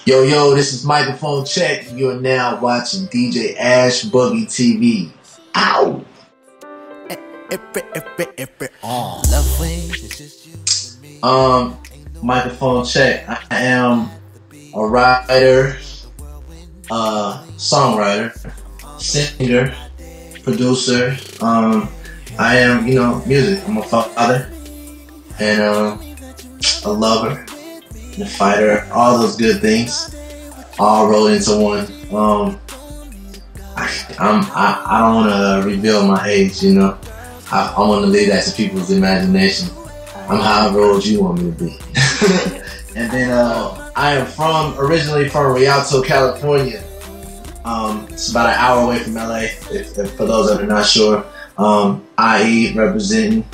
Yo, this is Micahfonecheck. You are now watching DJ Ash Boogie TV. Ow! Micahfonecheck. I am a writer, songwriter, singer, producer. I am, music. I'm a father and a lover and a fighter. All those good things all rolled into one. I don't want to reveal my age. I want to leave that to people's imagination. I'm however old you want me to be. And then I am originally from Rialto, California. It's about an hour away from LA, for those that are not sure. IE representing,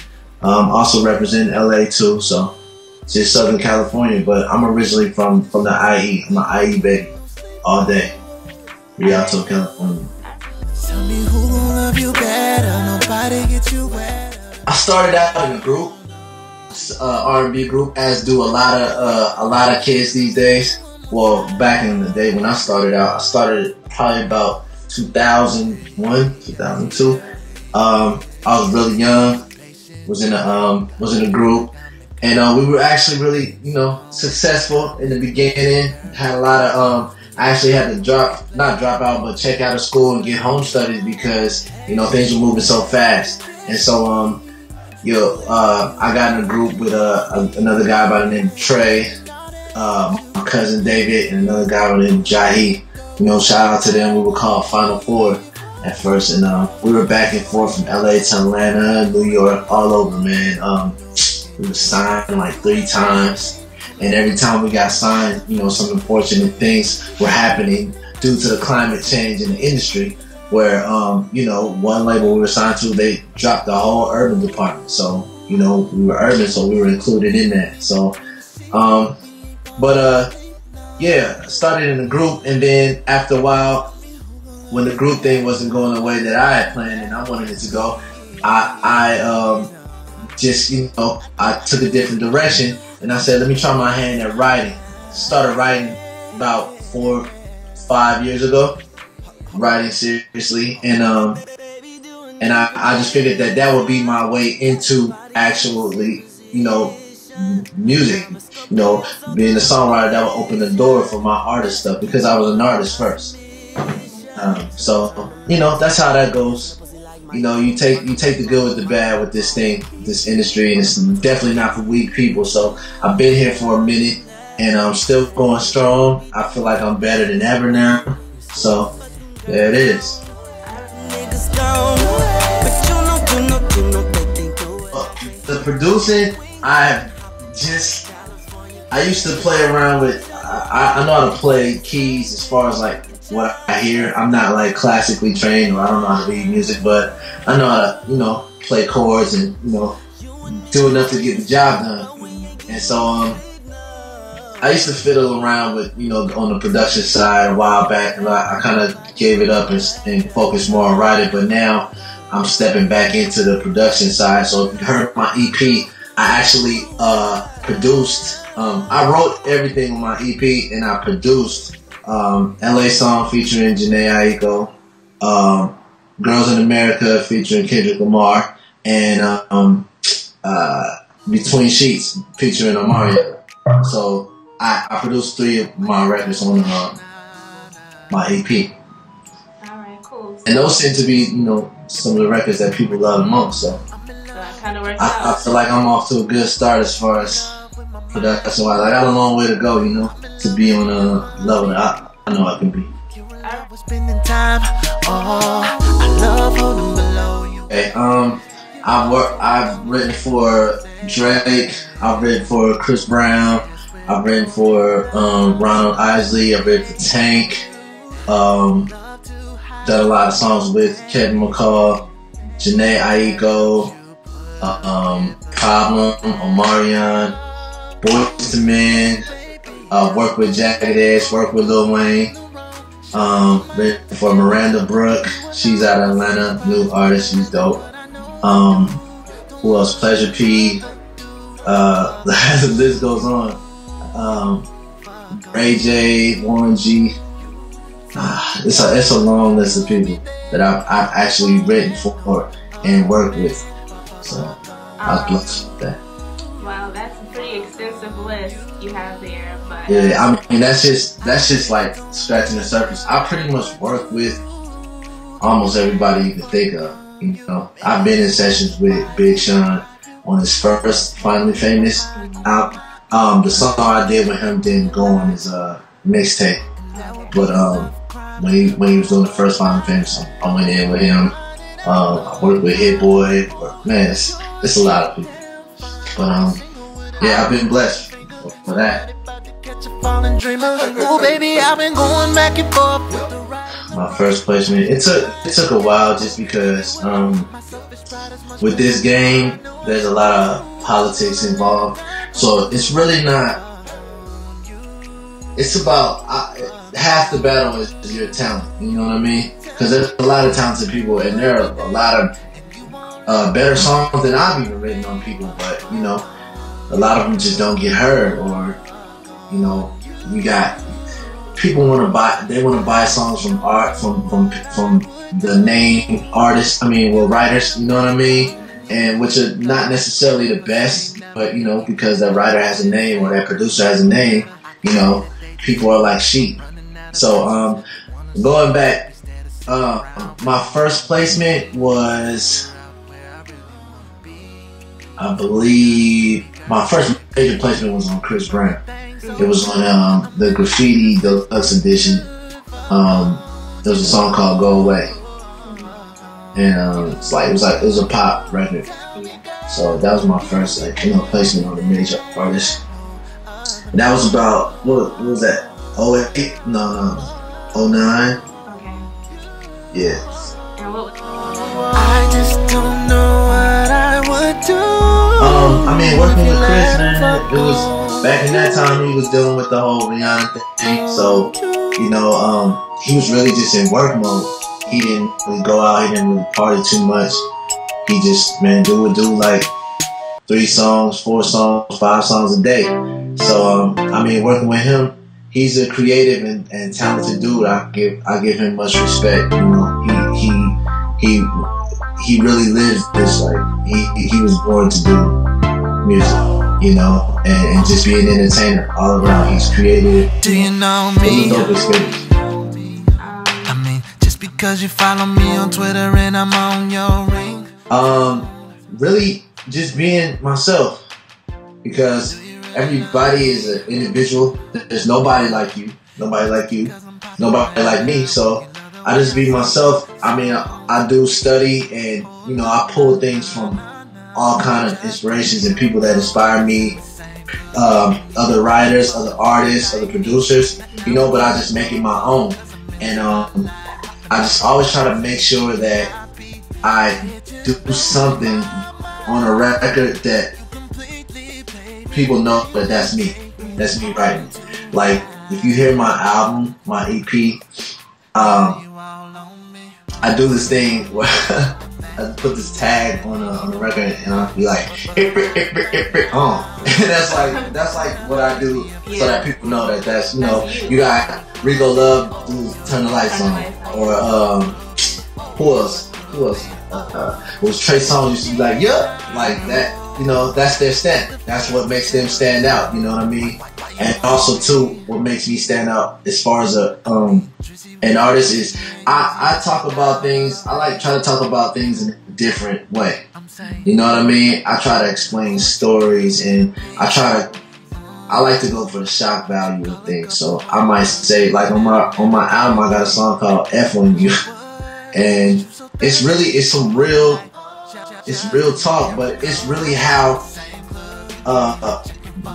also representing LA too, so just Southern California, but I'm originally from the IE. I'm an IE baby, all day. Rialto, California. Tell me who gon' love you better, nobody gets you better. I started out in a group, R&B group, as do a lot of kids these days. Well, back in the day when I started out, I started probably about 2001, 2002. I was really young, was in a group, and we were actually really, successful in the beginning. Had a lot of, I actually had to not drop out, but check out of school and get home studies because, things were moving so fast. And so, I got in a group with another guy by the name of Trey, my cousin David, and another guy by the name of Jhene. Shout out to them. We were called Final Four at first, and we were back and forth from LA to Atlanta, New York, all over, man. We were signed like 3 times, and every time we got signed, some unfortunate things were happening due to the climate change in the industry, where one label we were signed to, they dropped the whole urban department. So we were urban, so we were included in that. So yeah, started in a group, and then after a while, when the group thing wasn't going the way that I had planned and I wanted it to go, I took a different direction, and I said, let me try my hand at writing. Started writing about 4 or 5 years ago, writing seriously, and I just figured that would be my way into actually, music. Being a songwriter, that would open the door for my artist stuff because I was an artist first. So that's how that goes. You take the good with the bad with this industry, and it's definitely not for weak people. So I've been here for a minute, and I'm still going strong. I feel like I'm better than ever now. So there it is. The producing, I used to play around with. I know how to play keys as far as like what I hear. I'm not like classically trained, or I don't know how to read music, but I know how to, play chords and, do enough to get the job done. And so, I used to fiddle around with, on the production side a while back, and I kind of gave it up and focused more on writing, but now I'm stepping back into the production side. So if you heard my EP, I actually, produced, I wrote everything on my EP, and I produced LA Song featuring Jhene Aiko, Girls in America featuring Kendrick Lamar, and Between Sheets featuring Omarion. So I produced 3 of my records on my EP. Alright, cool. And those seem to be, some of the records that people love the most. So that kind of works I out. feel like I'm off to a good start as far as production wise. I got a long way to go, to be on a level that I know I can be. Okay, I've written for Drake, I've written for Chris Brown, I've written for Ronald Isley, I've written for Tank, done a lot of songs with Kevin McCall, Jhene Aiko, Problem, Omarion, Boyz II Men, worked with Jagged Edge, worked with Lil Wayne, written for Miranda Brooke, she's out of Atlanta, new artist, she's dope. Who else? Pleasure P, the list goes on. Ray J, Warren G. It's a long list of people that I've actually written for and worked with. So I'm blessed with that. Wow, that's a pretty extensive list you have there. But yeah, I mean that's just like scratching the surface. I pretty much work with almost everybody you can think of. You know, I've been in sessions with Big Sean on his first Finally Famous album. The song I did with him didn't go on his mixtape, but when he was doing the first Finally Famous song, I went in with him. I worked with Hit Boy. Man, it's a lot of people. But yeah, I've been blessed for that. My first placement, it took a while just because with this game there's a lot of politics involved, so it's really not. It's about half the battle is your talent. You know what I mean? Because there's a lot of talented people, and there are a lot of better songs than I've even written on people. But you know, a lot of them just don't get heard, or you know, you got people want to buy songs from the name artists. I mean, well, writers. You know what I mean? And which are not necessarily the best, but you know, because that writer has a name or that producer has a name, you know, people are like sheep. So going back, my first placement was, I believe, my first major placement was on Chris Brown. It was on the Graffiti Deluxe Edition. There was a song called "Go Away," and it was a pop record. So that was my first placement on a major artist. And that was about what was that? 08? No, 09. Okay. Yeah. And what? I just don't know what I would do. I mean, working with Chris, man, it was back in that time he was dealing with the whole Rihanna thing. So, you know, he was really just in work mode. He didn't really go out, he didn't really party too much. He just, man, would do like 3 songs, 4 songs, 5 songs a day. So, I mean, working with him, he's a creative and talented dude. I give him much respect. You know, he really lives this life. He was born to do music, you know, and just be an entertainer all around. He's creative. Do you know me? I mean, just because you follow me on Twitter and I'm on your ring. Really just being myself, because everybody is an individual. There's nobody like you, nobody like me. So I just be myself. I mean, I do study, and you know, I pull things from all kind of inspirations and people that inspire me, other writers, other artists, other producers, you know, but I just make it my own. And I just always try to make sure that I do something on a record that people know that that's me writing. Like, if you hear my album, my EP, I do this thing where I put this tag on a record, and I'll be like, and that's like what I do, so that people know that that's, you know, you got Rico Love do Turn the Lights On, or who else? Was Trey Songz used to be like, yeah, like that. You know, that's their stand. That's what makes them stand out. You know what I mean? And also too, what makes me stand out as far as an artist is I talk about things. I try to talk about things in a different way. You know what I mean? I try to explain stories, and I like to go for the shock value of things. So I might say, like, on my album, I got a song called "F on You," and it's real talk, but it's really how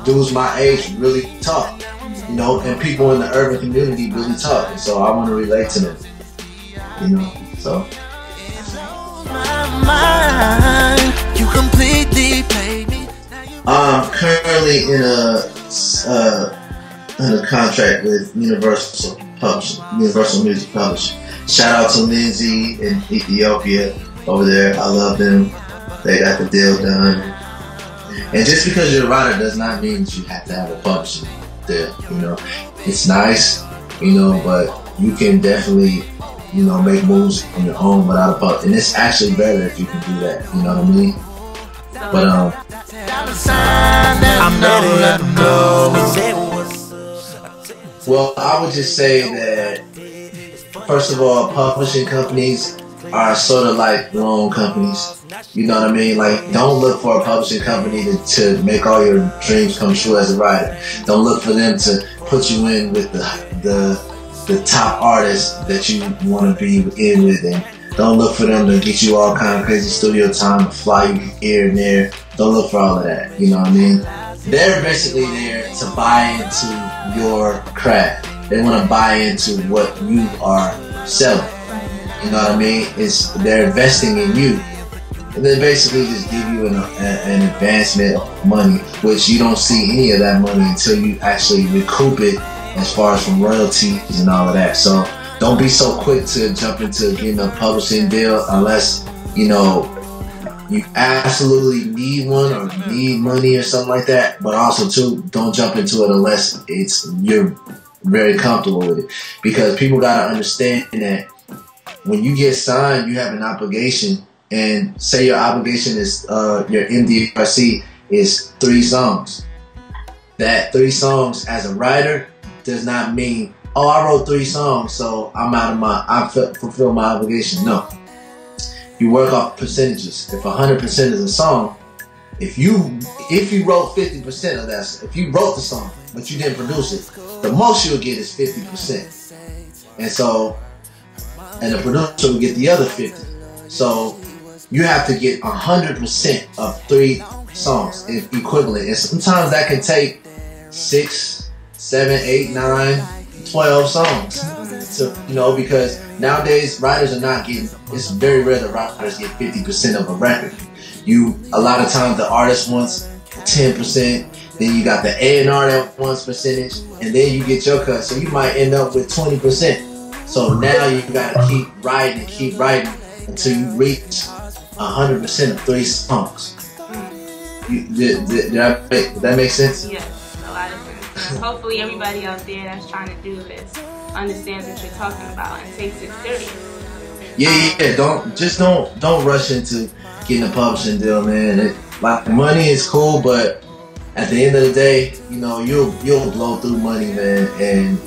dudes my age really talk, you know, and people in the urban community really talk, and so I want to relate to them, you know. So You completely played me. I'm currently in a contract with Universal Music Publishing. Shout out to Lindsay in Ethiopia over there. I love them. They got the deal done. And just because you're a writer does not mean that you have to have a publishing. deal. You know, it's nice, you know, but you can definitely, you know, make moves on your own without a public. And it's actually better if you can do that. You know what I mean? But well, I would just say that first of all, publishing companies are sort of like grown companies. You know what I mean? Like, don't look for a publishing company to make all your dreams come true as a writer. Don't look for them to put you in with the top artists that you want to be in with, and don't look for them to get you all kind of crazy studio time, fly you here and there. Don't look for all of that. You know what I mean? They're basically there to buy into your craft. They want to buy into what you are selling. You know what I mean? They're investing in you. And then basically just give you an advancement of money, which you don't see any of that money until you actually recoup it as far as from royalties and all of that. So don't be so quick to jump into getting a publishing deal unless, you know, you absolutely need one or need money or something like that. But also too, don't jump into it unless you're very comfortable with it. Because people gotta understand that when you get signed, you have an obligation. And say your obligation is, your MDRC is 3 songs. That 3 songs as a writer does not mean, oh, I wrote 3 songs, so I fulfill my obligation. No. You work off percentages. If 100% is a song, if you wrote 50% of that, if you wrote the song, but you didn't produce it, the most you'll get is 50%. And the producer will get the other 50. So you have to get 100% of 3 songs equivalent. And sometimes that can take 6, 7, 8, 9, 12 songs. So, you know, because nowadays writers are not getting, it's very rare that writers get 50% of a record. A lot of times the artist wants 10%, then you got the A&R that wants percentage, and then you get your cut. So you might end up with 20%. So now you gotta keep writing until you reach 100% of 3 songs. Did that make sense? Yes, a lot of sense. Hopefully everybody out there that's trying to do this understands what you're talking about and takes it serious. Yeah. Don't rush into getting a publishing deal, man. Like, money is cool, but at the end of the day, you know, you'll blow through money, man, and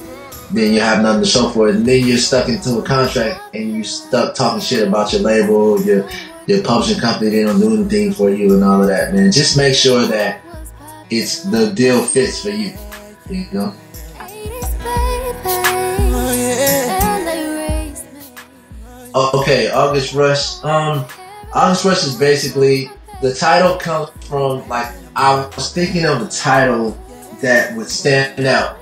then you have nothing to show for it. And then you're stuck into a contract and you're stuck talking shit about your label, your publishing company. They don't do anything for you and all of that, man. Just make sure that the deal fits for you, you know? Okay, AugustRush. AugustRush is basically, the title comes from, like, I was thinking of a title that would stand out,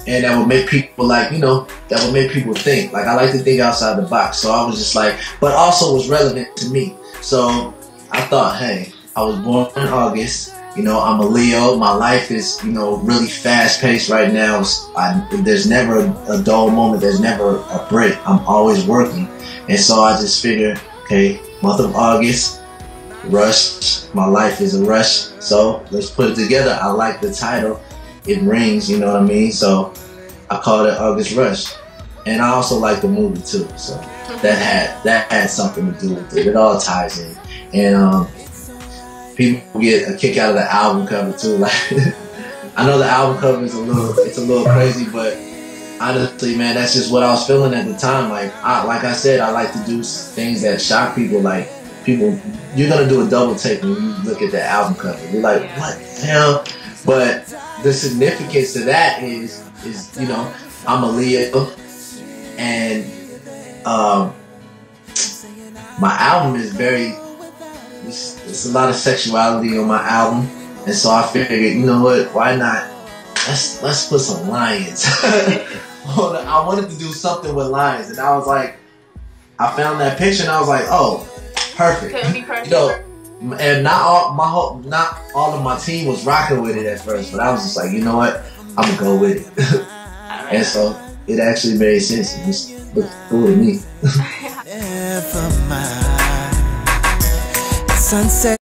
and that would make people, like, you know, that would make people think. Like, I like to think outside the box, so I was just like, but also was relevant to me. So I thought, hey, I was born in August. You know, I'm a Leo. My life is, you know, really fast paced right now. There's never a dull moment. There's never a break. I'm always working. And so I just figured, okay, month of August, rush. My life is a rush. So let's put it together. I like the title. It rings, you know what I mean? So I called it AugustRush. And I also like the movie too. So that had something to do with it. It all ties in. And people get a kick out of the album cover too. Like, I know the album cover is a little crazy, but honestly, man, that's just what I was feeling at the time. Like I said, I like to do things that shock people. Like, people, you're gonna do a double take when you look at the album cover. You're like, what the hell? But the significance to that is you know, I'm a Leo, and my album is it's a lot of sexuality on my album, and so I figured, you know what, why not? Let's put some lions. I wanted to do something with lions, and I was like, I found that picture, and I was like, oh, perfect. Couldn't be perfect. You know, and not all of my team was rocking with it at first, but I was just like, you know what, I'm gonna go with it. And so it actually made sense. It just looked cool to me. Sunset.